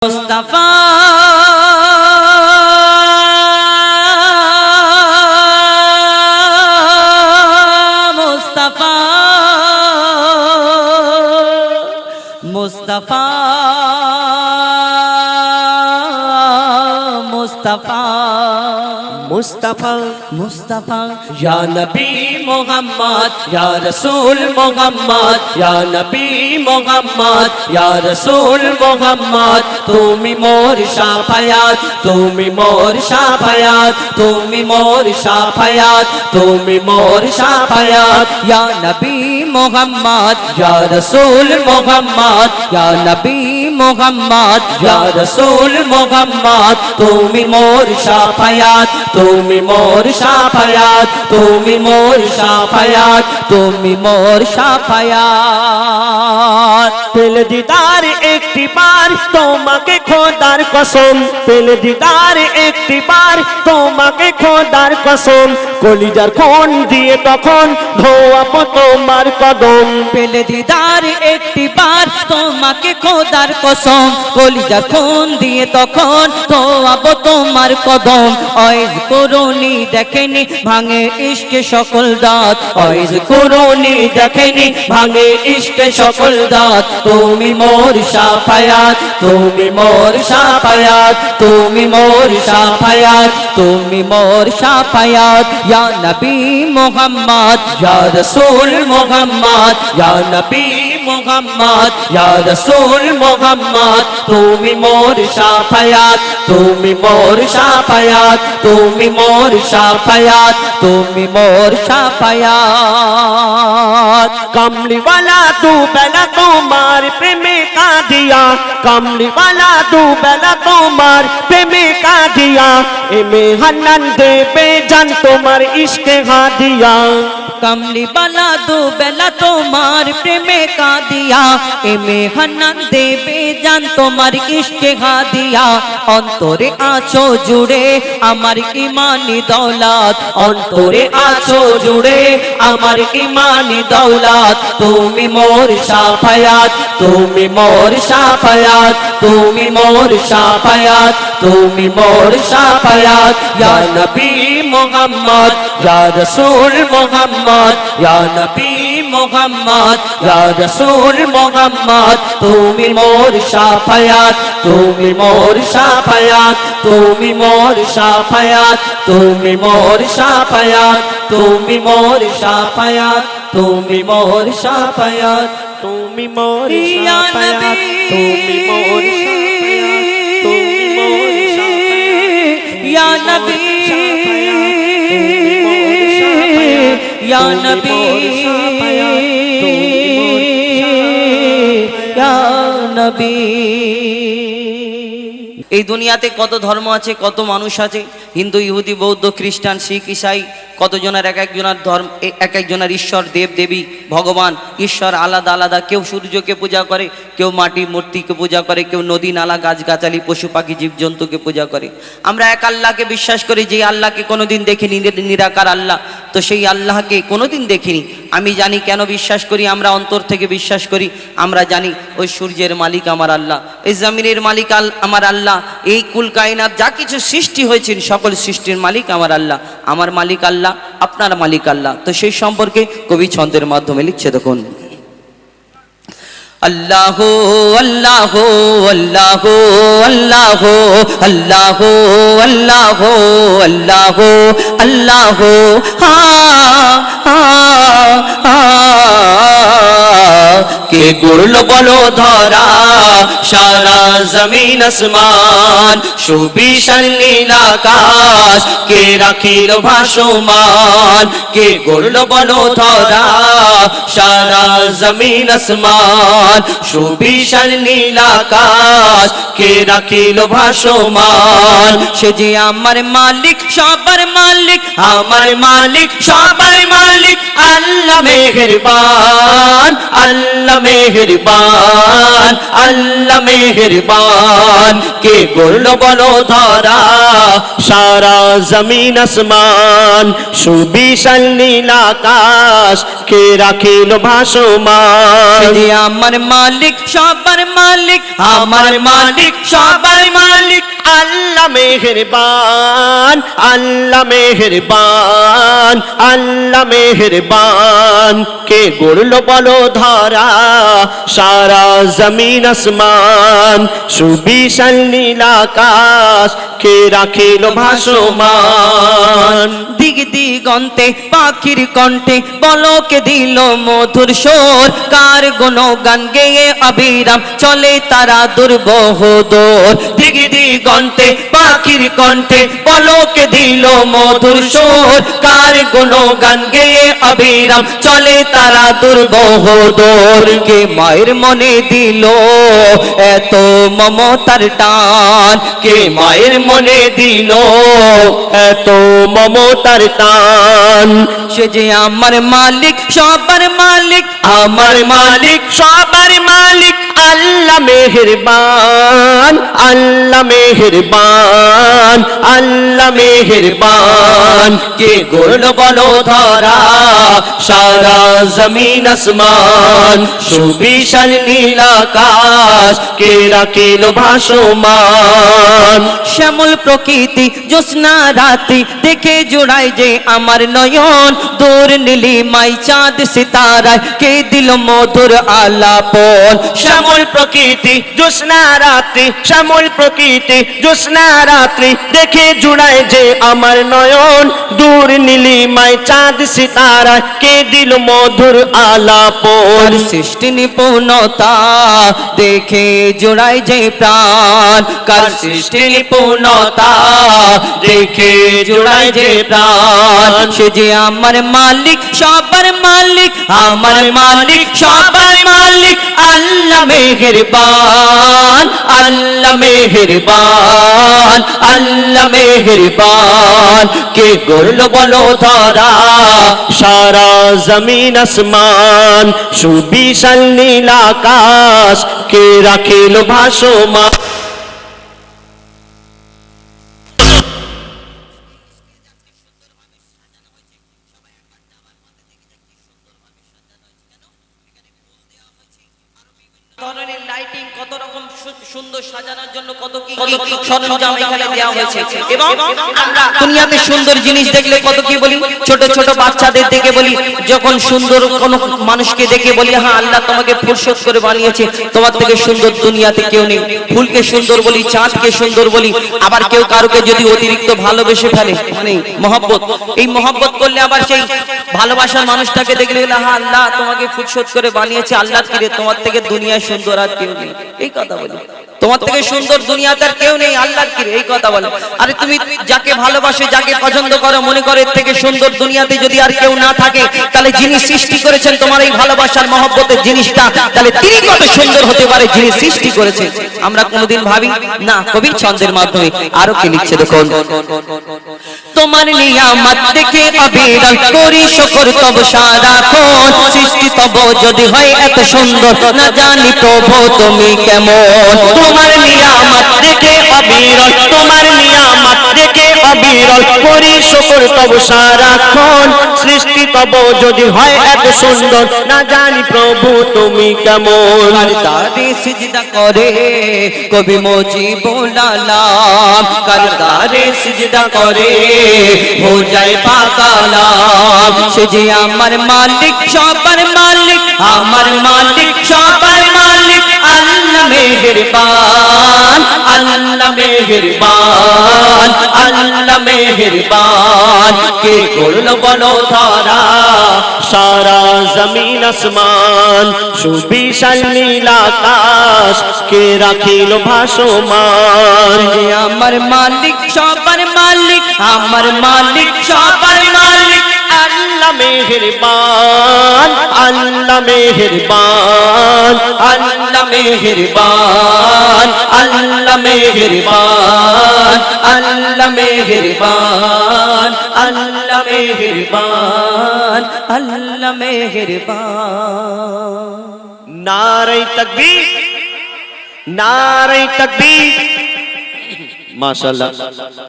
মুস্তাফা মুস্তাফা মুস্তাফা মুস্তাফা मुस्तफा मुस्तफा या नबी मोहम्मद या रसूल मोहम्मद या नबी मोहम्मद या रसूल मोहम्मद तुमी मोर शाफायात तुमी मोर शाफायात तुमी मोर शाफायात तुमी मोर शाफायात या नबी मोहम्मद या रसूल मोहम्मद या नबी मोहम्मद या रसूल मोहम्मद तुमी मोर शाफायात तुमी मोर शाफायात तुमी मोर शाफायात তুমি মোর শাফায়াত পেল দিদার একটি বার তোমাকে খোদার কসম পেল দিদার একটি বার তোমাকে খোদার কসম কলিজার কোন দিয়ে তখন ধোয়াবো তোমার কদম পেলে দিদার একটি বার তোমাকে খোদার কসম কলিজা খুন দিয়ে তখন ধোয়াবো তোমার কদম অয়েজ করুনি দেখেনি ভাঙে ইশকে সকল দাঁত অয়েজ করুনি দেখেনি ভাঙে ইশকে সকল দাঁত তুমি মোর শাফায়াত তুমি মোর শাফায়াত তুমি মোর শাফায়াত তুমি মোর শাফায়াত ইয়া নবী মুহাম্মদ या रसूल मोहम्मद या नबी मोहम्मद या रसूल मोहम्मद तुमी मोर शाफायात तुमी मोर शाफायात तुमी मोर शाफायात তুমি মোর শাফায়াত कमली वाला तू बेला तुम्हार प्रेमे का दिया कमली वाला तू बेला तुम्हार प्रेमे का दिया एमे हन्नन दे बेजान तुम्हार इश्के हा दिया कमली वाला दो बेला তোমার প্রেমে কাঁদিয়া এমে হান্নান দেবে জান তোমার ইশকে হাদিয়া অন্তরে আছো জুড়ে আমার ইমানি দৌলত অন্তরে আছো জুড়ে আমার ইমানি দৌলত তুমি মোর শাফায়াত তুমি মোর শাফায়াত তুমি মোর শাফায়াত তুমি মোর শাফায়াত ইয়া নবী মুহাম্মদ ইয়া রাসূল মুহাম্মদ ইয়া নবী মুহাম্মদ ইয়া রাসূল মুহাম্মদ তুমি মোর শাফায়াত তুমি মোর শাফায়াত তুমি মোর শাফায়াত তুমি মোর শাফায়াত তুমি মোর শাফায়াত তুমি মোর শাফায়াত তুমি মোর ইয়া শাফায়াত নবী তুমি মোর শাফায়াত তুমি মোর শাফায়াত ইয়া নবী ইয়া নবী ইয়া নবী এই দুনিয়াতে কত ধর্ম আছে কত মানুষ আছে হিন্দু ইহুদি বৌদ্ধ খ্রিস্টান শিখ ইসাই কতজনের এক একজনের ধর্ম এক একজনের ঈশ্বর দেব দেবী ভগবান ঈশ্বর আলাদা আলাদা কেউ সূর্যকে পূজা করে কেউ মাটি মূর্তিকে পূজা করে কেউ নদী নালা গাছগাছালি পশু পাখি জীবজন্তুকে পূজা করে আমরা এক আল্লাহকে বিশ্বাস করি যে আল্লাহকে কোনোদিন দেখিনি নিরাকার আল্লাহ তো সেই আল্লাহকে কোনোদিন দেখিনি আমি জানি কেন বিশ্বাস করি আমরা অন্তর থেকে বিশ্বাস করি আমরা জানি ওই সূর্যের মালিক আমার আল্লাহ এই জমিনের মালিক আমার আল্লাহ এই কুল কায়নাত যা কিছু সৃষ্টি হয়েছে সকল সৃষ্টির মালিক আমার আল্লাহ আমার মালিক আল্লাহ আপনার মালিক আল্লাহ তো সেই সম্পর্কে কবি ছন্দের মাধ্যমে লিখছে দেখুন আল্লাহ আল্লাহ আল্লাহ আল্লাহ আল্লাহ আল্লাহ আল্লাহ আল্লাহ কে গুড়লো বলো ধরা সারা জমিন আসমান সুবিশাল নীল আকাশ কে রাখিল ভাসমান কে গুড়লো বলো ধরা সারা জমিন আসমান সুবিশাল নীল আকাশ কে রাখিল ভাসমান সে যে আমার মালিক সবার মালিক আমার মালিক সবার মালিক আল্লাহ মেহেরবান আল্লাহ মেহেরবান, আল্লাহ মেহেরবান। কে করলো বলো ধরা, সারা জমিন আসমান, সুবিশাল নীল আকাশ, কে রাখিল ভাসমান। যে আমার মালিক সবার মালিক, আমার মালিক সবার মালিক। আল্লাহ মেহেরবান, আল্লাহ মেহেরবান, আল্লাহ মেহেরবান। কে গড়ল বলো ধরা, সারা জমিন আসমান, সুবিশাল নীল আকাশ, কে রাখিল ভাসমান। দিগ দিগন্তে পাখির কণ্ঠে বলকে দিল মধুর সুর, কার গুণগান গেয়ে অবিরাম চলে তারা দুর্বহ দূর। দিগ দিগন্তে পাখির কণ্ঠে বলকে দিল মধুর সুর, কার গুণগান গেয়ে অবিরাম চলে তারা দুর্বহ দূর। কে মায়ের মনে দিল এত মমতার টান, কে মায়ের মনে দিল এত মমতার টান। সে যে আমার মালিক সবার মালিক, আমার মালিক সবার মালিক। আল্লাহ মেহেরবান, আল্লাহ মেহেরবান, আল্লাহ মেহেরবান। কে গড়ল বলো ধরা, সারা জমিন আসমান, সুবিশাল নীল আকাশ, কে রাখিল ভাসমান। শ্যামল প্রকৃতি জ্যোৎস্না রাতি দেখে জোড়ায় যে আমার নয়ন, দূর নীলিমাই চাঁদ সিতারায় কে দিল মধুর আলাপন। শ্যামল প্রকৃতি জ্যোৎস্না রাত্রি, শ্যামল প্রকৃতি জ্যোৎস্না রাত্রি দেখে জুড়ায় যে আমার নয়ন, দূর নীলিমায় চাঁদ সিতারায় কে দিল মধুর আলাপন। সৃষ্টি নিপুণতা দেখে জোড়ায় যে প্রাণ, কার সৃষ্টি নিপুণতা দেখে জোড়ায় যে প্রাণ। সে যে আমার মালিক সবার মালিক, আমার মালিক সবার মালিক। আল্লাহ মেহেরবান, আল্লাহ মেহেরবান, আল্লাহ মেহেরবান। কে গড়ল বলো ধরা, সারা জমিন আসমান, সুবিশাল নীল আকাশ, কে রাখিল ভাসমান। ধরনের লাইটিং, কত রকম সুন্দর সাজানোর জন্য কত কি সরঞ্জাম এখানে দেওয়া হয়েছে। এবং আমরা দুনিয়াতে সুন্দর জিনিস দেখলে কত কি বলি, ছোট ছোট বাচ্চাদের দেখে বলি, যখন সুন্দর কোন মানুষকে দেখে বলি হ্যাঁ আল্লাহ তোমাকে ফুরসত করে বানিয়েছে, তোমার থেকে সুন্দর দুনিয়াতে কেউ নেই। ফুলকে সুন্দর বলি, চাঁদকে সুন্দর বলি। আবার কেউ কারোকে যদি অতিরিক্ত ভালোবেসে ফেলে, মানে মহব্বত, এই মহব্বত করলে আবার সেই ভালোবাসার মানুষটাকে দেখলে হ্যাঁ আল্লাহ তোমাকে ফুরসত করে বানিয়েছে, আল্লাহ কি রে তোমার থেকে দুনিয়ায় সুন্দর আর কেউ নেই, এই কথা বলি। তোমার থেকে সুন্দর দুনিয়াতে আর কেউ নেই, আল্লাহর কি রে, এই কথা বলে। আরে তুমি যাকে ভালোবাসে, যাকে পছন্দ করো, মনে করো এর থেকে সুন্দর দুনিয়াতে যদি আর কেউ না থাকে, তাহলে যিনি সৃষ্টি করেছেন তোমার এই ভালোবাসার মহব্বতের জিনিসটা, তাহলে তিনি কত সুন্দর হতে পারে যিনি সৃষ্টি করেছেন। আমরা কোনোদিন ভাবি না। কবি ছন্দের মাধ্যমে আরো কি লিখছে দেখুন, তোমার নিয়ামত দেখে অবিরল করি শুকর তব সারাক্ষণ, সৃষ্টি তব যদি হয় এত সুন্দর, না জানি প্রভু তুমি কেমন। তোমার নিয়ামত দেখে অবিরল, তোমার নিয়ামত দেখে অবিরল করি শুকর তব সারাক্ষণ, সৃষ্টি তব যদি হয় এত সুন্দর, না জানি প্রভু তুমি কেমন। কারদারে সিজদা করে কবি মুজিবুল আলাম, কারদারে সিজদা করে हो जाए पाकालाम। সে যে আমার মালিক সবার মালিক, আমার মালিক সবার মালিক। আল্লাহ মেহেরবান, আল্লাহ মেহেরবান, আল্লাহ মেহেরবান। কে করলো বলো ধরা, সারা জমিন আসমান, সুবিশাল নীল আকাশ, কে রাখিল ভাসমান। যে আমার মালিক সবার মালিক, আমার মালিক সবার মালিক। আল্লাহ মেহেরবান, আল্লাহ মেহেরবান, আল্লাহ মেহেরবান, আল্লাহ মেহেরবান, আল্লাহ মেহেরবান, আল্লাহ মেহেরবান, আল্লাহ মেহেরবান। নারে তাকবীর, নারে তাকবীর। মাশাআল্লাহ।